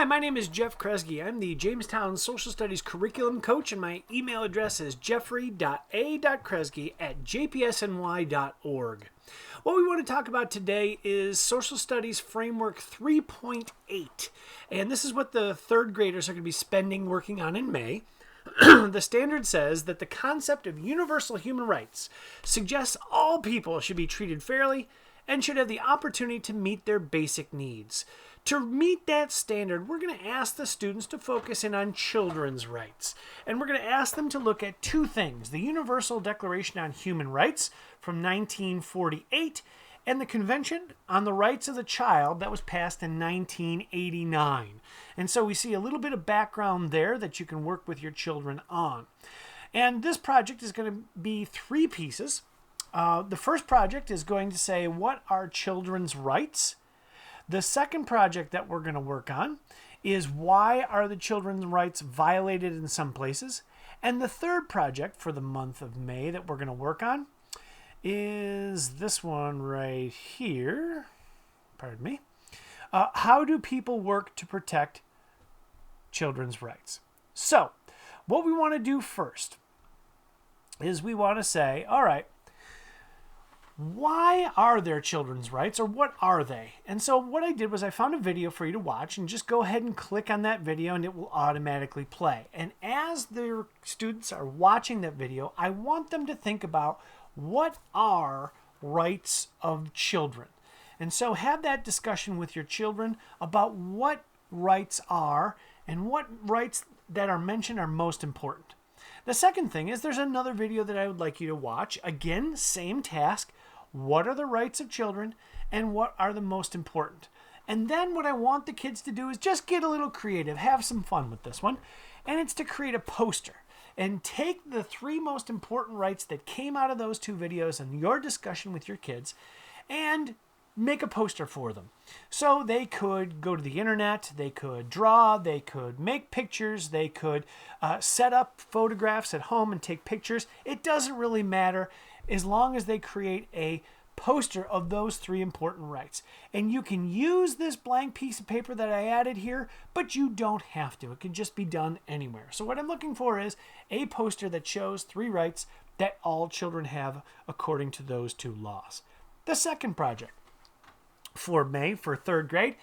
Hi, my name is Jeff Kresge. I'm the Jamestown Social Studies Curriculum Coach, and my email address is jeffrey.a.kresge@jpsny.org. What we want to talk about today is Social Studies Framework 3.8, and this is what the third graders are going to be spending working on in May. The standard says that the concept of universal human rights suggests all people should be treated fairly and should have the opportunity to meet their basic needs. To meet that standard, we're going to ask the students to focus in on children's rights. And we're going to ask them to look at two things: the Universal Declaration on Human Rights from 1948 and the Convention on the Rights of the Child that was passed in 1989. And so we see a little bit of background there that you can work with your children on. And this project is going to be three pieces. The first project is going to say, what are children's rights? The second project that we're going to work on is, why are the children's rights violated in some places? And the third project for the month of May that we're going to work on is this one right here. Pardon me. How do people work to protect children's rights? So what we want to do first is we want to say, all right, why are there children's rights, or what are they? And so what I did was I found a video for you to watch, and just go ahead and click on that video and it will automatically play. And as the students are watching that video, I want them to think about, what are rights of children? And so have that discussion with your children about what rights are and what rights that are mentioned are most important. The second thing is, there's another video that I would like you to watch. Again, same task. What are the rights of children and what are the most important? And then what I want the kids to do is just get a little creative, have some fun with this one. And it's to create a poster and take the three most important rights that came out of those two videos and your discussion with your kids and make a poster for them. So they could go to the internet, they could draw, they could make pictures, they could set up photographs at home and take pictures. It doesn't really matter, as long as they create a poster of those three important rights. And you can use this blank piece of paper that I added here, but you don't have to. It can just be done anywhere. So what I'm looking for is a poster that shows three rights that all children have according to those two laws. The second project for May, for third grade,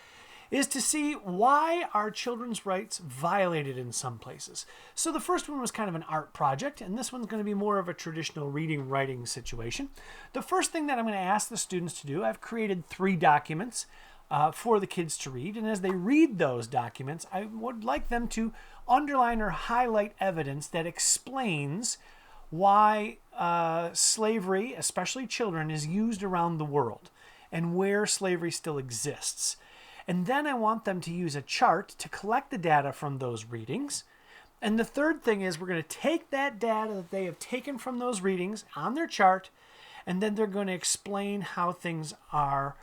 is to see, why are children's rights violated in some places. So the first one was kind of an art project, and this one's going to be more of a traditional reading writing situation. The first thing that I'm going to ask the students to do, I've created three documents for the kids to read, and as they read those documents, I would like them to underline or highlight evidence that explains why slavery, especially children, is used around the world and where slavery still exists. And then I want them to use a chart to collect the data from those readings. And the third thing is, we're going to take that data that they have taken from those readings on their chart, and then they're going to explain how things are,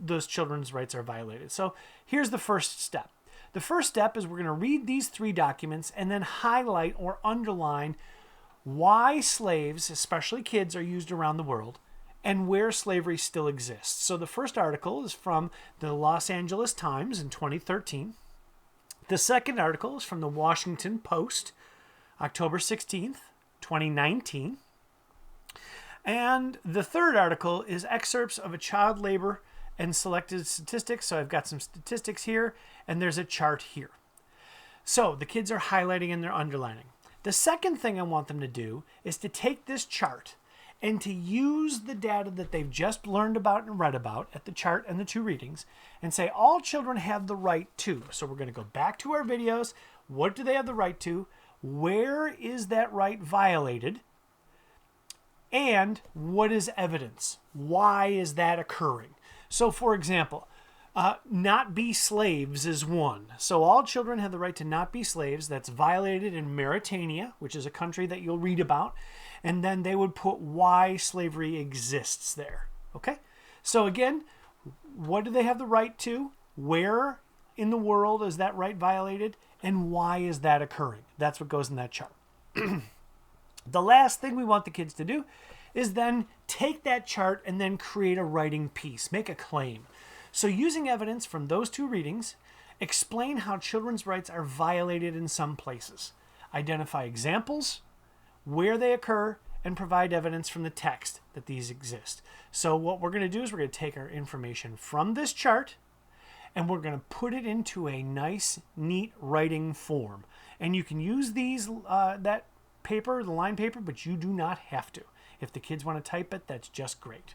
those children's rights are violated. So here's the first step. The first step is, we're going to read these three documents and then highlight or underline why slaves, especially kids, are used around the world, and where slavery still exists. So the first article is from the Los Angeles Times in 2013. The second article is from the Washington Post, October 16th, 2019. And the third article is excerpts of a child labor and selected statistics. So I've got some statistics here, and there's a chart here. So the kids are highlighting and they're underlining. The second thing I want them to do is to take this chart and to use the data that they've just learned about and read about at the chart and the two readings, and say, all children have the right to. So we're going to go back to our videos. What do they have the right to? Where is that right violated? And what is evidence? Why is that occurring? So for example, not be slaves is one. So all children have the right to not be slaves. That's violated in Mauritania, which is a country that you'll read about. And then they would put why slavery exists there. Okay? So again, what do they have the right to? Where in the world is that right violated? And why is that occurring? That's what goes in that chart. The last thing we want the kids to do is then take that chart and then create a writing piece, make a claim. So using evidence from those two readings Explain how children's rights are violated in some places. Identify examples, where they occur, and provide evidence from the text that these exist. So what we're going to do is we're going to take our information from this chart and we're going to put it into a nice, neat writing form. And you can use these that paper, the line paper, but you do not have to. If the kids want to type it, that's just great.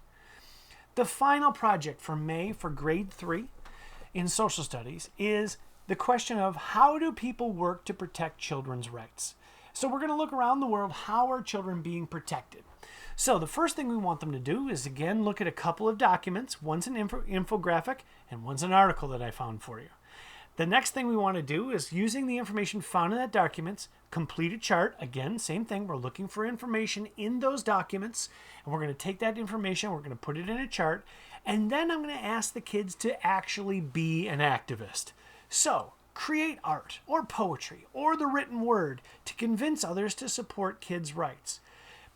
The final project for May for grade 3 in social studies is the question of how do people work to protect children's rights? So we're going to look around the world, how are children being protected? So the first thing we want them to do is, again, look at a couple of documents. One's an infographic and one's an article that I found for you. The next thing we want to do is, using the information found in that documents, complete a chart. Again, same thing. We're looking for information in those documents, and we're going to take that information, we're going to put it in a chart, and then I'm going to ask the kids to actually be an activist. So, create art or poetry or the written word to convince others to support kids' rights.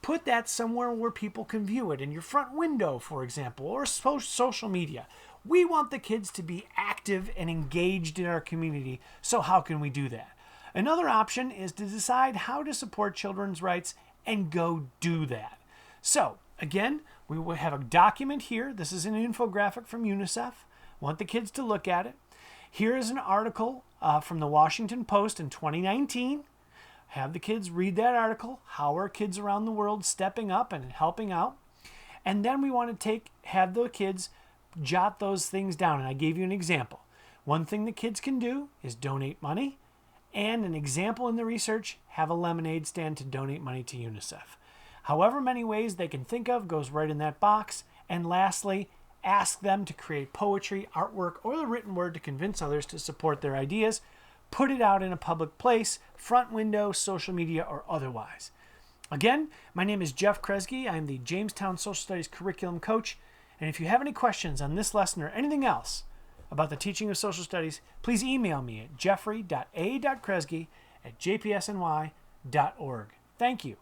Put that somewhere where people can view it, in your front window, for example, or social media. We want the kids to be active and engaged in our community, so how can we do that? Another option is to decide how to support children's rights and go do that. So, again, we will have a document here. This is an infographic from UNICEF. Want the kids to look at it. Here is an article from the Washington Post in 2019. Have the kids read that article. How are kids around the world stepping up and helping out? And then we want to have the kids jot those things down. And I gave you an example. One thing the kids can do is donate money. And an example in the research, have a lemonade stand to donate money to UNICEF. However many ways they can think of goes right in that box. And lastly, ask them to create poetry, artwork, or the written word to convince others to support their ideas. Put it out in a public place, front window, social media, or otherwise. Again, my name is Jeff Kresge. I'm the Jamestown Social Studies Curriculum Coach. And if you have any questions on this lesson or anything else about the teaching of social studies, please email me at jeffrey.a.kresge@jpsny.org. Thank you.